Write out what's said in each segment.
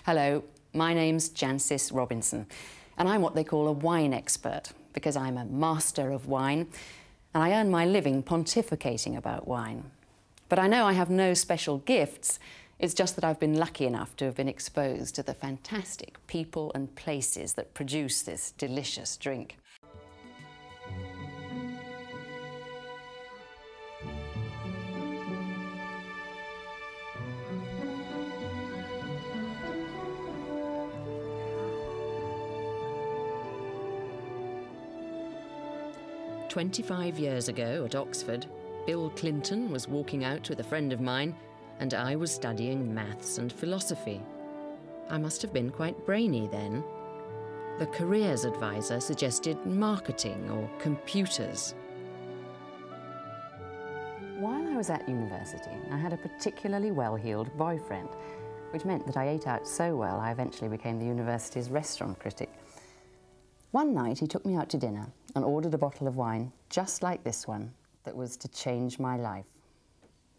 Hello, my name's Jancis Robinson, and I'm what they call a wine expert, because I'm a master of wine, and I earn my living pontificating about wine. But I know I have no special gifts. It's just that I've been lucky enough to have been exposed to the fantastic people and places that produce this delicious drink. "25 years ago at Oxford, Bill Clinton was walking out with a friend of mine, and I was studying maths and philosophy. I must have been quite brainy then. The careers advisor suggested marketing or computers. While I was at university, I had a particularly well-heeled boyfriend, which meant that I ate out so well I eventually became the university's restaurant critic. One night he took me out to dinner and ordered a bottle of wine just like this one that was to change my life.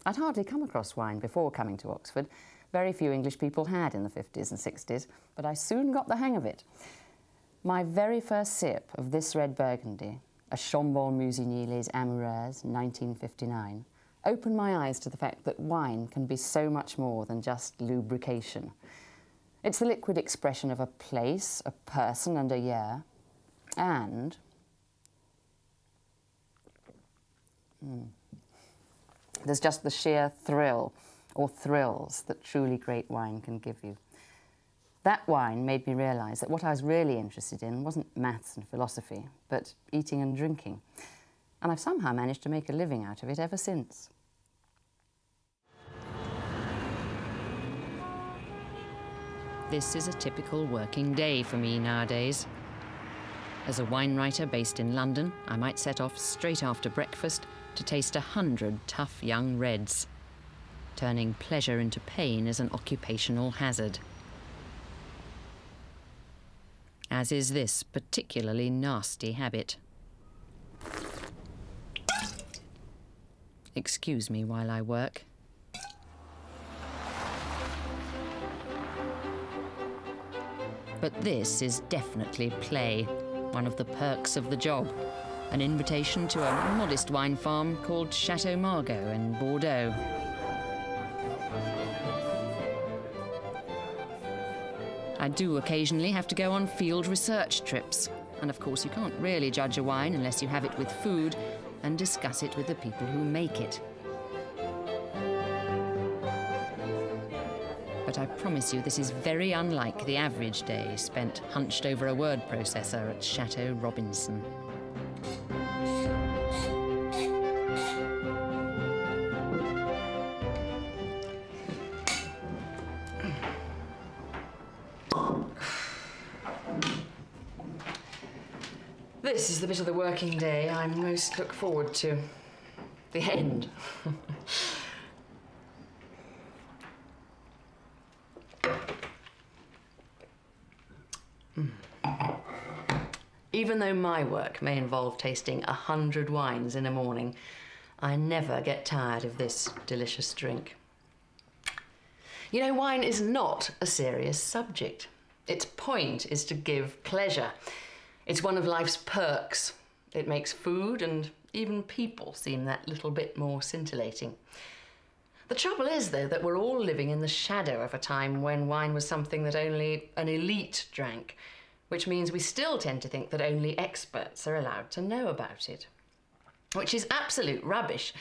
I'd hardly come across wine before coming to Oxford. Very few English people had in the 50s and 60s, but I soon got the hang of it. My very first sip of this red Burgundy, a Chambon Musigny Les Amoureuses, 1959, opened my eyes to the fact that wine can be so much more than just lubrication. It's the liquid expression of a place, a person and a year, and there's just the sheer thrill, or thrills, that truly great wine can give you. That wine made me realise that what I was really interested in wasn't maths and philosophy, but eating and drinking. And I've somehow managed to make a living out of it ever since. This is a typical working day for me nowadays. As a wine writer based in London, I might set off straight after breakfast to taste 100 tough young reds. Turning pleasure into pain is an occupational hazard. As is this particularly nasty habit. Excuse me while I work. But this is definitely play, one of the perks of the job. An invitation to a modest wine farm called Chateau Margaux in Bordeaux. I do occasionally have to go on field research trips. And of course you can't really judge a wine unless you have it with food and discuss it with the people who make it. But I promise you this is very unlike the average day spent hunched over a word processor at Chateau Robinson. This is the bit of the working day I most look forward to. The end. Even though my work may involve tasting 100 wines in a morning, I never get tired of this delicious drink. You know, wine is not a serious subject. Its point is to give pleasure. It's one of life's perks. It makes food and even people seem that little bit more scintillating. The trouble is, though, that we're all living in the shadow of a time when wine was something that only an elite drank, which means we still tend to think that only experts are allowed to know about it. Which is absolute rubbish.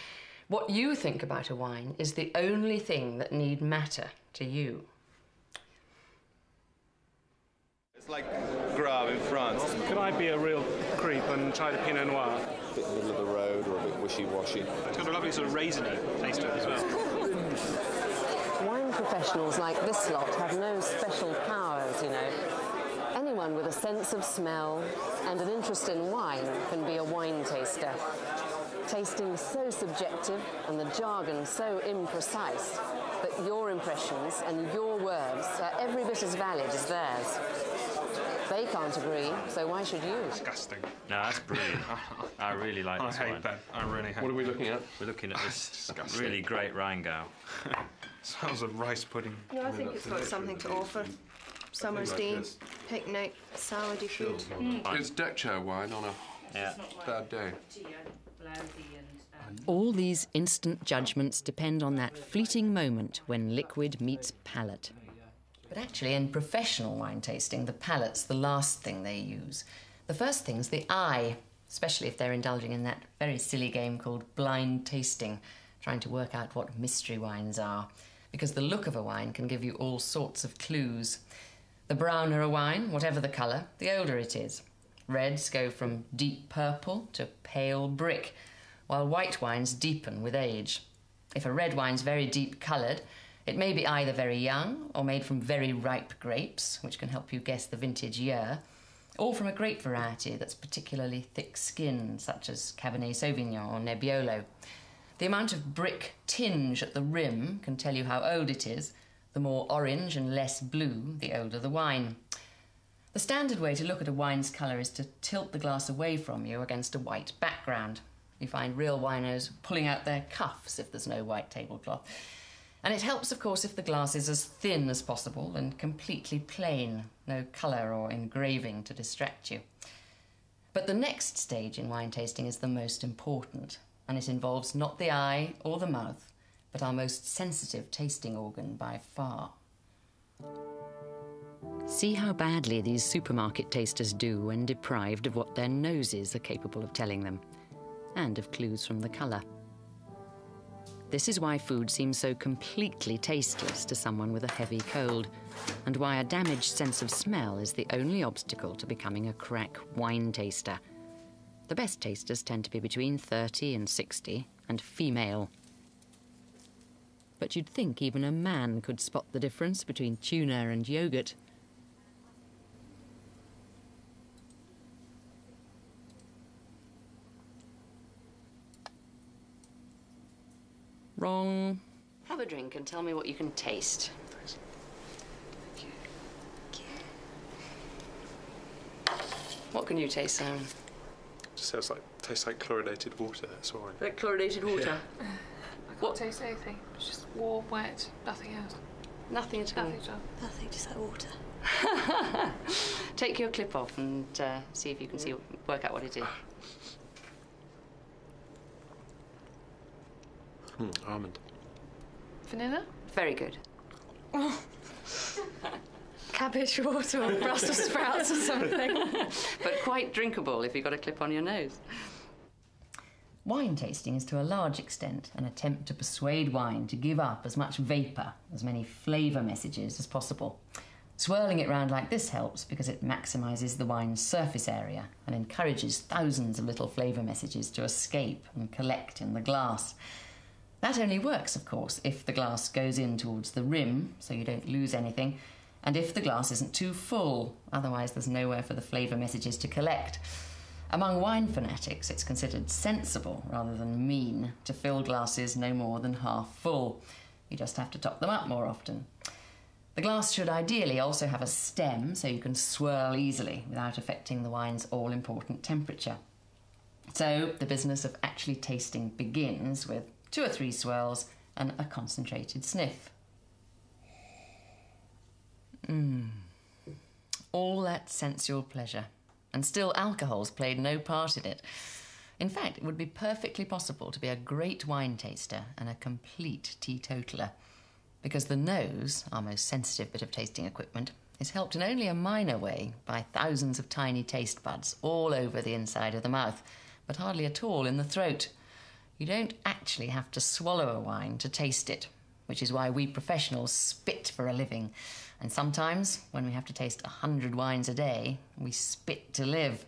What you think about a wine is the only thing that need matter to you. It's like Grave in France. Could I be a real creep and try the Pinot Noir? A bit middle of the road or a bit wishy-washy. It's got a lovely sort of raisiny taste to it as well. Wine professionals like this lot have no special powers, you know. Anyone with a sense of smell and an interest in wine can be a wine taster. Tasting so subjective and the jargon so imprecise that your impressions and your words are every bit as valid as theirs. They can't agree, so why should you? Disgusting. No, that's brilliant. I really like this I hate wine. that. I really hate What are we looking at? We're looking at this really great Rheingau. Smells of rice pudding. Yeah, I think it's got something to offer. Summer's day, picnic, salady food. It's deck chair wine on a bad day. All these instant judgments depend on that fleeting moment when liquid meets palate. But actually, in professional wine tasting, the palate's the last thing they use. The first thing's the eye, especially if they're indulging in that very silly game called blind tasting, trying to work out what mystery wines are, because the look of a wine can give you all sorts of clues. The browner a wine, whatever the colour, the older it is. Reds go from deep purple to pale brick, while white wines deepen with age. If a red wine's very deep coloured, it may be either very young or made from very ripe grapes, which can help you guess the vintage year, or from a grape variety that's particularly thick-skinned, such as Cabernet Sauvignon or Nebbiolo. The amount of brick tinge at the rim can tell you how old it is. The more orange and less blue, the older the wine. The standard way to look at a wine's colour is to tilt the glass away from you against a white background. You find real winos pulling out their cuffs if there's no white tablecloth. And it helps, of course, if the glass is as thin as possible and completely plain, no colour or engraving to distract you. But the next stage in wine tasting is the most important, and it involves not the eye or the mouth, but our most sensitive tasting organ by far. See how badly these supermarket tasters do when deprived of what their noses are capable of telling them, and of clues from the colour. This is why food seems so completely tasteless to someone with a heavy cold, and why a damaged sense of smell is the only obstacle to becoming a crack wine taster. The best tasters tend to be between 30 and 60, and female. But you'd think even a man could spot the difference between tuna and yoghurt. Wrong. Have a drink and tell me what you can taste. What can you taste, Sam? Just tastes like chlorinated water, that's why. Like chlorinated water? I can't taste anything. It's just warm, wet, nothing else. Nothing at all? Nothing at all. Nothing, just like water. Take your clip off and see if you can work out what it is. Almond. Vanilla? Very good. Oh. Cabbage water or Brussels sprouts or something. But quite drinkable if you've got a clip on your nose. Wine tasting is to a large extent an attempt to persuade wine to give up as much vapour, as many flavour messages as possible. Swirling it round like this helps because it maximises the wine's surface area and encourages thousands of little flavour messages to escape and collect in the glass. That only works, of course, if the glass goes in towards the rim, so you don't lose anything, and if the glass isn't too full, otherwise there's nowhere for the flavour messages to collect. Among wine fanatics, it's considered sensible, rather than mean, to fill glasses no more than half full. You just have to top them up more often. The glass should ideally also have a stem, so you can swirl easily without affecting the wine's all-important temperature. So the business of actually tasting begins with 2 or 3 swirls and a concentrated sniff. All that sensual pleasure, and still alcohol's played no part in it. In fact, it would be perfectly possible to be a great wine taster and a complete teetotaler, because the nose, our most sensitive bit of tasting equipment, is helped in only a minor way by thousands of tiny taste buds all over the inside of the mouth, but hardly at all in the throat. You don't actually have to swallow a wine to taste it, which is why we professionals spit for a living. And sometimes, when we have to taste 100 wines a day, we spit to live.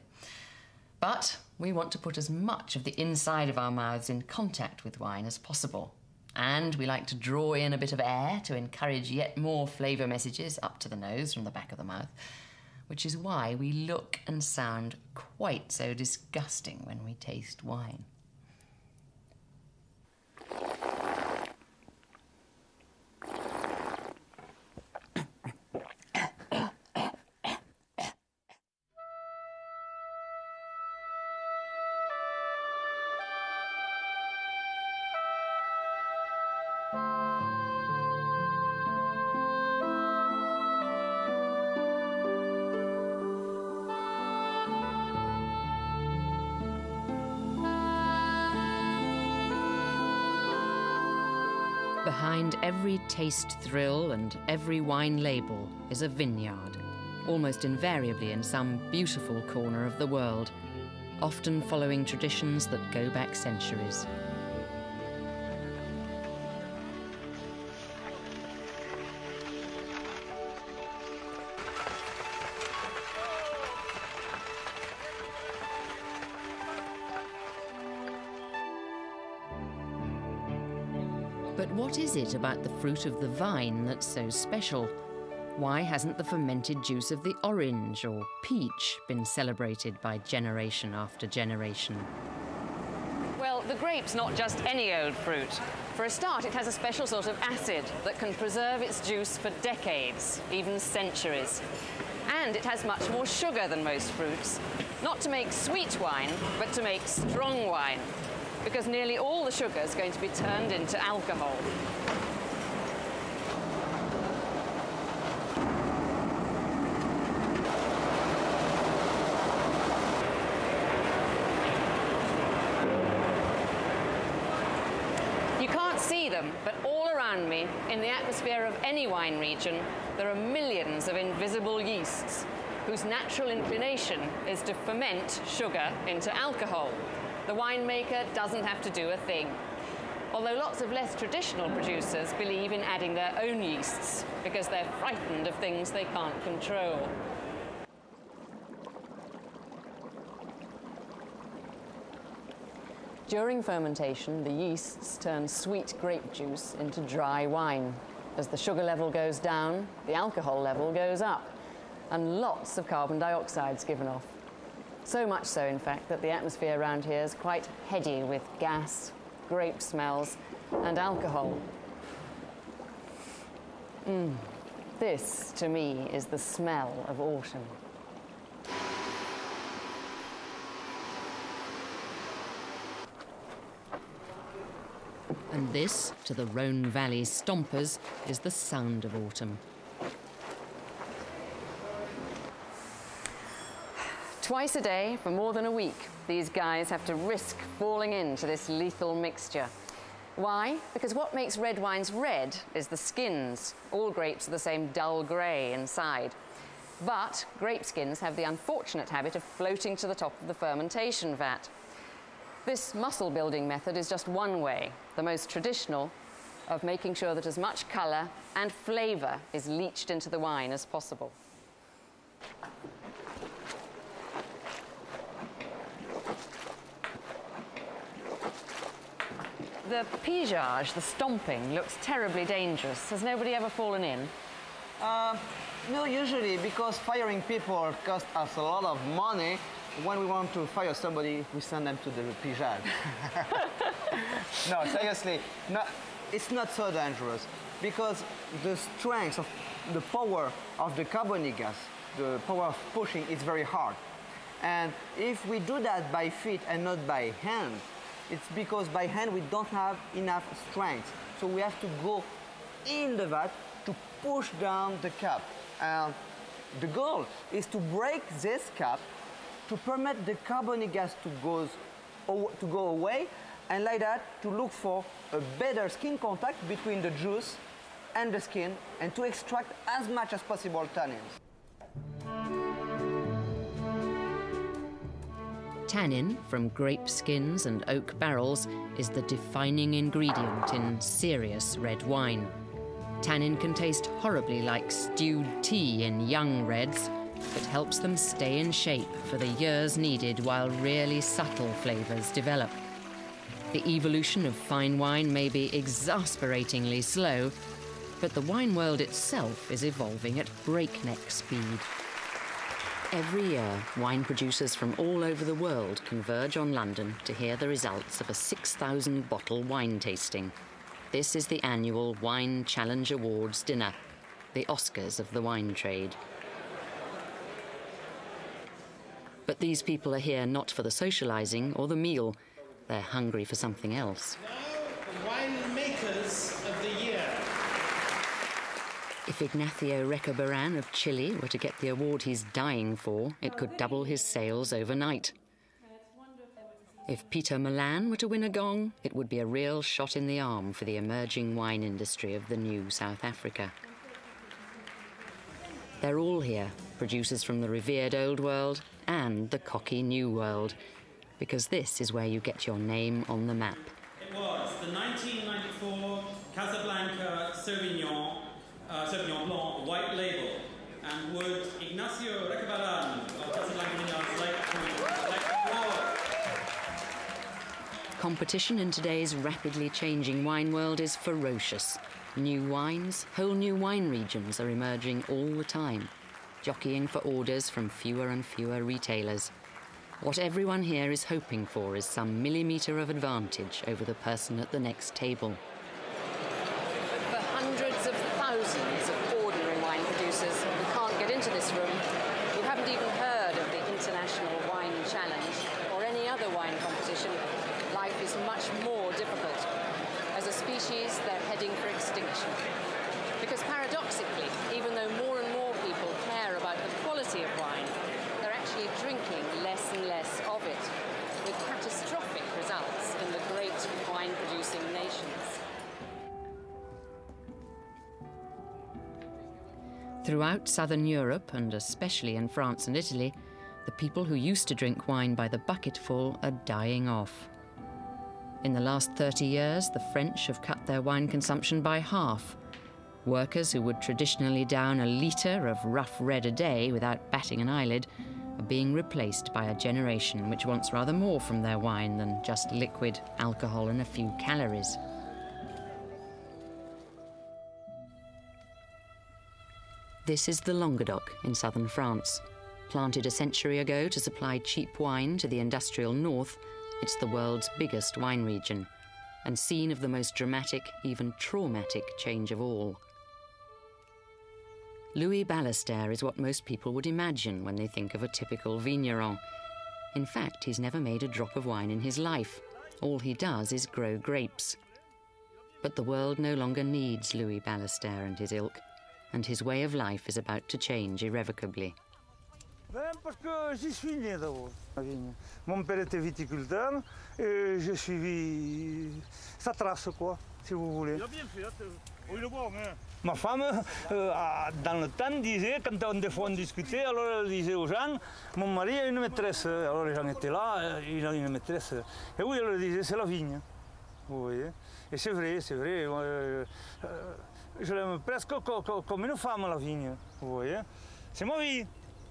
But we want to put as much of the inside of our mouths in contact with wine as possible. And we like to draw in a bit of air to encourage yet more flavour messages up to the nose from the back of the mouth, which is why we look and sound quite so disgusting when we taste wine. Behind every taste thrill and every wine label is a vineyard, almost invariably in some beautiful corner of the world, often following traditions that go back centuries. But what is it about the fruit of the vine that's so special? Why hasn't the fermented juice of the orange or peach been celebrated by generation after generation? Well, the grape's not just any old fruit. For a start, it has a special sort of acid that can preserve its juice for decades, even centuries. And it has much more sugar than most fruits, not to make sweet wine, but to make strong wine, because nearly all the sugar is going to be turned into alcohol. You can't see them, but all around me, in the atmosphere of any wine region, there are millions of invisible yeasts, whose natural inclination is to ferment sugar into alcohol. The winemaker doesn't have to do a thing. Although lots of less traditional producers believe in adding their own yeasts because they're frightened of things they can't control. During fermentation, the yeasts turn sweet grape juice into dry wine. As the sugar level goes down, the alcohol level goes up, and lots of carbon dioxide's given off. So much so, in fact, that the atmosphere around here is quite heady with gas, grape smells, and alcohol. This, to me, is the smell of autumn. And this, to the Rhone Valley stompers, is the sound of autumn. Twice a day, for more than a week, these guys have to risk falling into this lethal mixture. Why? Because what makes red wines red is the skins. All grapes are the same dull grey inside. But grape skins have the unfortunate habit of floating to the top of the fermentation vat. This muscle-building method is just one way, the most traditional, of making sure that as much colour and flavour is leached into the wine as possible. The pigeage, the stomping, looks terribly dangerous. Has nobody ever fallen in? No, usually, because firing people costs us a lot of money. When we want to fire somebody, we send them to the pigeage. No, seriously, it's not so dangerous, because the strength of the power of the carbonic gas, the power of pushing, is very hard. And if we do that by feet and not by hand, it's because by hand we don't have enough strength. So we have to go in the vat to push down the cap. And the goal is to break this cap to permit the carbonic gas to go away, and like that to look for a better skin contact between the juice and the skin, and to extract as much as possible tannins. Tannin from grape skins and oak barrels is the defining ingredient in serious red wine. Tannin can taste horribly like stewed tea in young reds, but helps them stay in shape for the years needed while really subtle flavours develop. The evolution of fine wine may be exasperatingly slow, but the wine world itself is evolving at breakneck speed. Every year, wine producers from all over the world converge on London to hear the results of a 6,000-bottle wine tasting. This is the annual Wine Challenge Awards dinner, the Oscars of the wine trade. But these people are here not for the socialising or the meal. They're hungry for something else. Now, the wine makers of the year. If Ignacio Recabarren of Chile were to get the award he's dying for, it could double his sales overnight. If Peter Milan were to win a gong, it would be a real shot in the arm for the emerging wine industry of the new South Africa. They're all here, producers from the revered old world and the cocky new world, because this is where you get your name on the map. It was the 1994 Casablanca Sauvignon Blanc White Label, and would Ignacio Recabaran of Casablanca Vineyards like more? Competition in today's rapidly changing wine world is ferocious. New wines, whole new wine regions are emerging all the time, jockeying for orders from fewer and fewer retailers. What everyone here is hoping for is some millimetre of advantage over the person at the next table. For hundreds of thousands of ordinary wine producers who can't get into this room, who haven't even heard of the International Wine Challenge or any other wine competition, life is much more difficult. As a species, they're heading for extinction. Because paradoxically, even though more and more people care about the quality of wine, they're actually drinking less and less of it, with catastrophic results in the great wine-producing nations. Throughout southern Europe, and especially in France and Italy, the people who used to drink wine by the bucketful are dying off. In the last 30 years, the French have cut their wine consumption by half. Workers who would traditionally down a litre of rough red a day without batting an eyelid are being replaced by a generation which wants rather more from their wine than just liquid, alcohol and a few calories. This is the Languedoc in southern France. Planted a century ago to supply cheap wine to the industrial north, it's the world's biggest wine region, and scene of the most dramatic, even traumatic change of all. Louis Ballester is what most people would imagine when they think of a typical vigneron. In fact, he's never made a drop of wine in his life. All he does is grow grapes. But the world no longer needs Louis Ballester and his ilk, and his way of life is about to change irrevocably. Parce que j'y suis né d'abord, la vigne. Mon père était viticulteur et j'ai suivi sa trace, quoi, si vous voulez. Il a bien fait, oui, le bon, hein. Ma femme, dans le temps, disait, quand des fois on discutait, alors elle disait aux gens, mon mari a une maîtresse. Alors les gens étaient là, il a une maîtresse. Et oui, elle disait, c'est la vigne. Vous voyez. Et c'est vrai, c'est vrai. Je l'aime presque comme une femme, la vigne. Vous voyez. C'est ma vie.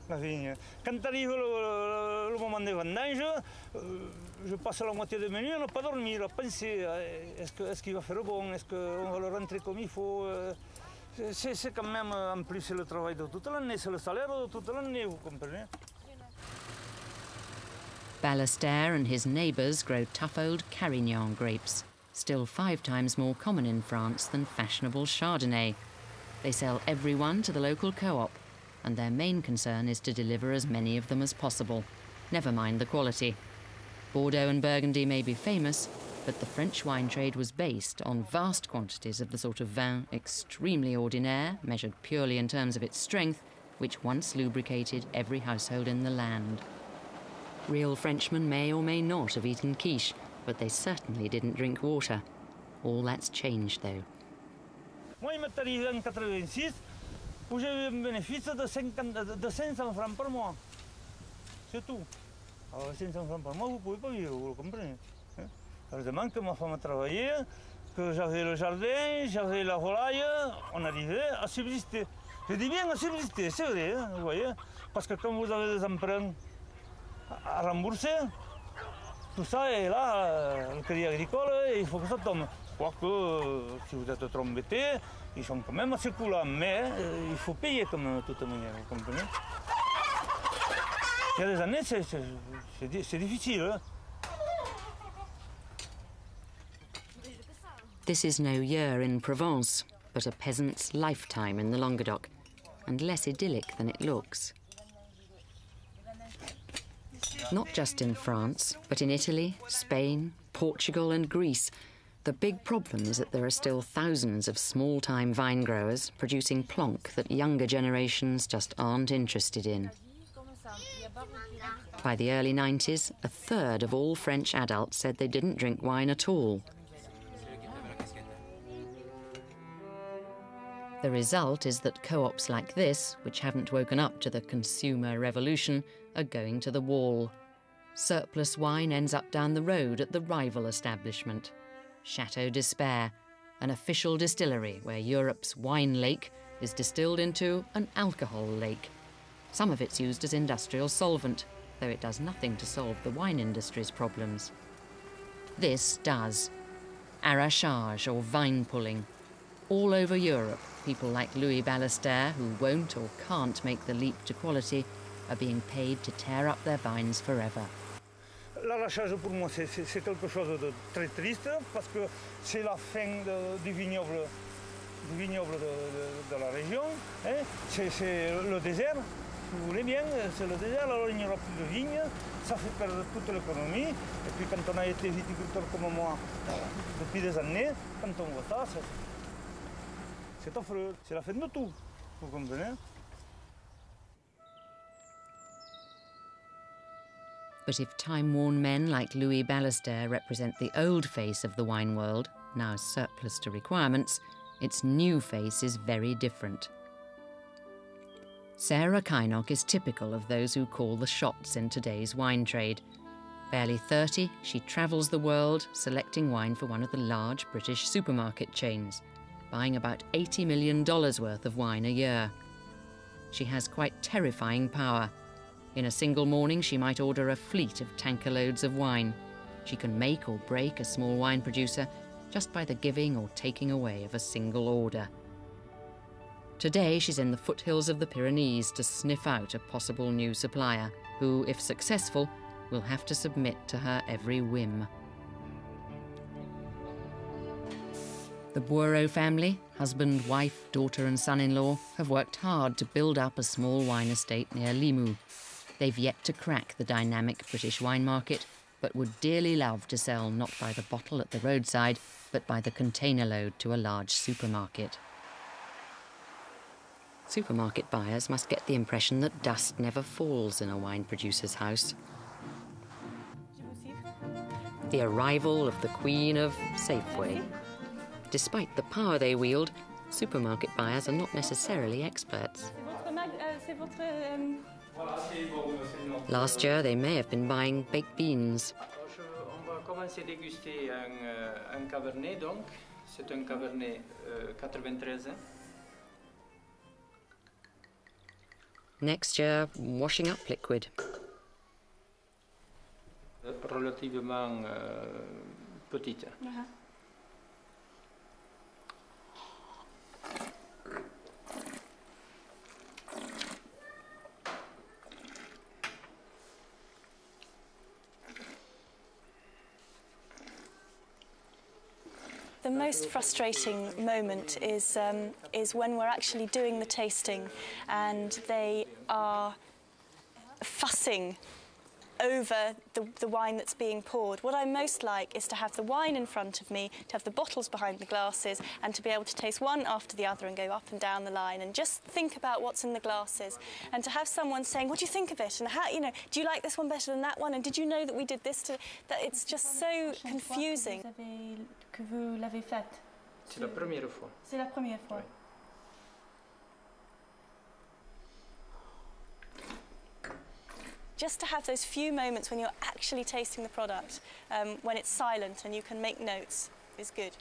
La vigne. Quand arrive le moment des vendanges, je passe la moitié de ma nuit à ne pas dormir, à penser est-ce qu'il va faire bon, est-ce qu'on va le rentrer comme il faut. C'est quand même, en plus, le travail de toute l'année, c'est le salaire de toute l'année, vous comprenez? Ballester and his neighbours grow tough old Carignan grapes, still 5 times more common in France than fashionable Chardonnay. They sell every one to the local co-op, and their main concern is to deliver as many of them as possible, never mind the quality. Bordeaux and Burgundy may be famous, but the French wine trade was based on vast quantities of the sort of vin extremely ordinaire, measured purely in terms of its strength, which once lubricated every household in the land. Real Frenchmen may or may not have eaten quiche, but they certainly didn't drink water. All that's changed, though. Moi, il m'est arrivé en 86, où j'ai eu un bénéfice de 500 francs par mois. C'est tout. Alors 500 francs par mois, vous ne pouvez pas vivre, vous le comprenez. Heureusement que ma femme travaillait, que j'avais le jardin, j'avais la volaille, on arrivait à subsister. Je dis bien à subsister, c'est vrai, hein, vous voyez. Parce que quand vous avez des emprunts à rembourser, tout ça est là, le crédit agricole, il faut que ça tombe. Quoique, si vous êtes trop embêté, ils sont quand même assez coulants, mais il faut payer comme de toute manière, vous comprenez? Il y a des années, c'est difficile. Hein? This is no year in Provence, but a peasant's lifetime in the Languedoc, and less idyllic than it looks. Not just in France, but in Italy, Spain, Portugal and Greece, the big problem is that there are still thousands of small-time vine growers producing plonk that younger generations just aren't interested in. By the early 90s, a third of all French adults said they didn't drink wine at all. The result is that co-ops like this, which haven't woken up to the consumer revolution, are going to the wall. Surplus wine ends up down the road at the rival establishment. Chateau d'Espair, an official distillery where Europe's wine lake is distilled into an alcohol lake. Some of it's used as industrial solvent, though it does nothing to solve the wine industry's problems. This does. Arrachage or vine pulling. All over Europe, people like Louis Ballester, who won't or can't make the leap to quality, are being paid to tear up their vines forever. L'arrachage pour moi c'est quelque chose de très triste parce que c'est la fin du vignoble de la région. Hein? C'est le désert, si vous voulez bien, c'est le désert, alors il n'y aura plus de vignes, ça fait perdre toute l'économie. Et puis quand on a été viticulteur comme moi depuis des années, quand on voit ça, c'est affreux, c'est la fin de tout, vous comprenez? But if time-worn men like Louis Ballester represent the old face of the wine world, now surplus to requirements, its new face is very different. Sarah Kynock is typical of those who call the shots in today's wine trade. Barely 30, she travels the world selecting wine for one of the large British supermarket chains, buying about $80 million worth of wine a year. She has quite terrifying power. In a single morning, she might order a fleet of tanker loads of wine. She can make or break a small wine producer just by the giving or taking away of a single order. Today, she's in the foothills of the Pyrenees to sniff out a possible new supplier who, if successful, will have to submit to her every whim. The Boireau family, husband, wife, daughter and son-in-law, have worked hard to build up a small wine estate near Limoux. They've yet to crack the dynamic British wine market, but would dearly love to sell not by the bottle at the roadside, but by the container load to a large supermarket. Supermarket buyers must get the impression that dust never falls in a wine producer's house. The arrival of the Queen of Safeway. Despite the power they wield, supermarket buyers are not necessarily experts. Last year, they may have been buying baked beans. On va commencer à déguster un cabernet, donc. C'est un cabernet 93. Next year, washing up liquid. Relativement petite. The most frustrating moment is when we're actually doing the tasting and they are fussing over the wine that's being poured. What I most like is to have the wine in front of me, to have the bottles behind the glasses, and to be able to taste one after the other and go up and down the line and just think about what's in the glasses, and to have someone saying, what do you think of it? And how, you know, do you like this one better than that one? And did you know that we did this to... That it's just so confusing. Que vous l'avez faite. C'est la première fois. C'est la première fois. Just to have those few moments when you're actually tasting the product, when it's silent and you can make notes, is good.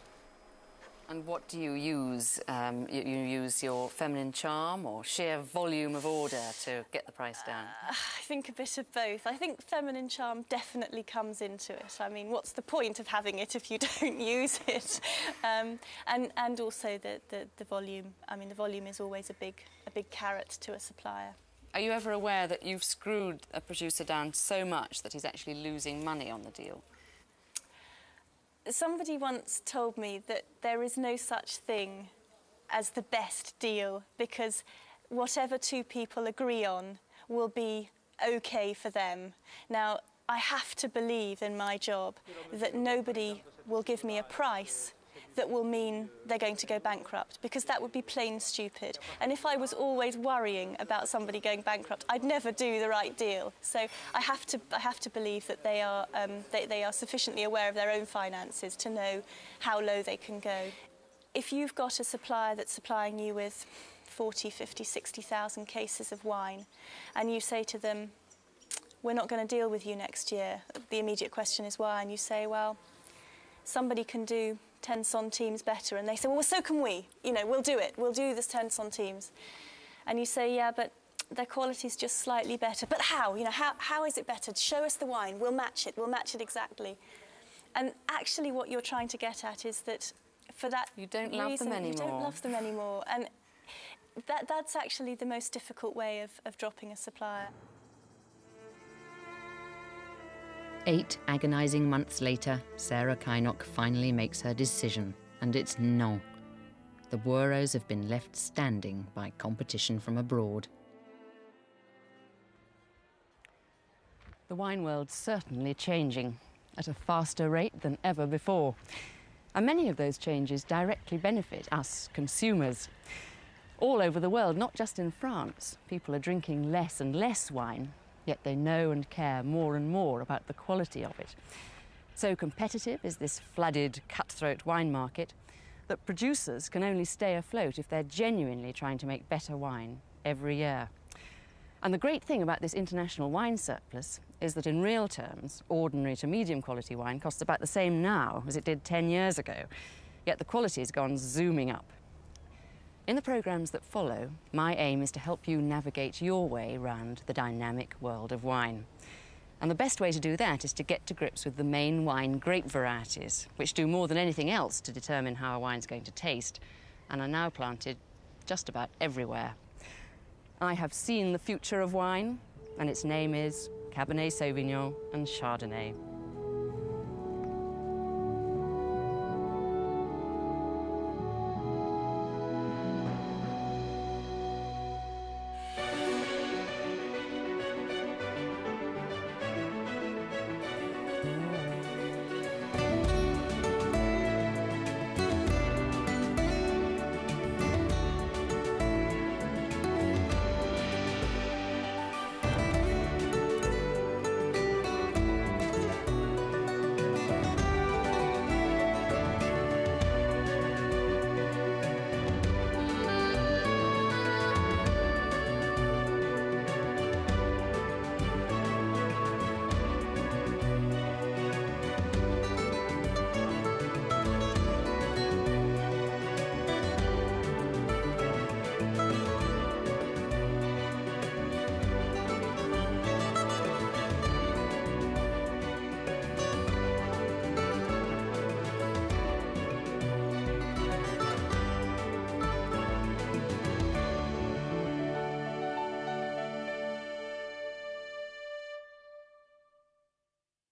And what do you use? You use your feminine charm or sheer volume of order to get the price down? I think a bit of both. I think feminine charm definitely comes into it. I mean, what's the point of having it if you don't use it? And also the volume. I mean, the volume is always a big carrot to a supplier. Are you ever aware that you've screwed a producer down so much that he's actually losing money on the deal? Somebody once told me that there is no such thing as the best deal, because whatever two people agree on will be okay for them. Now, I have to believe in my job that nobody will give me a price that will mean they're going to go bankrupt, because that would be plain stupid. And if I was always worrying about somebody going bankrupt, I'd never do the right deal. So I have to believe that they are sufficiently aware of their own finances to know how low they can go. If you've got a supplier that's supplying you with 40, 50, 60,000 cases of wine, and you say to them, we're not going to deal with you next year, the immediate question is why, and you say, well, somebody can do 10 centimes better, and they say, well, so can we. You know, we'll do it. We'll do this 10 centimes. And you say, yeah, but their quality's just slightly better. But how? You know, how is it better? Show us the wine. We'll match it. We'll match it exactly. And actually what you're trying to get at is that for that you don't love them anymore. You don't love them anymore. And that's actually the most difficult way of dropping a supplier. 8 agonising months later, Sarah Kynock finally makes her decision, and it's non. The Boireaus have been left standing by competition from abroad. The wine world's certainly changing at a faster rate than ever before. And many of those changes directly benefit us consumers. All over the world, not just in France, people are drinking less and less wine, yet they know and care more and more about the quality of it. So competitive is this flooded, cutthroat wine market that producers can only stay afloat if they're genuinely trying to make better wine every year. And the great thing about this international wine surplus is that in real terms, ordinary to medium quality wine costs about the same now as it did 10 years ago, yet the quality has gone zooming up. In the programmes that follow, my aim is to help you navigate your way around the dynamic world of wine. And the best way to do that is to get to grips with the main wine grape varieties, which do more than anything else to determine how a wine's going to taste, and are now planted just about everywhere. I have seen the future of wine, and its name is Cabernet Sauvignon and Chardonnay.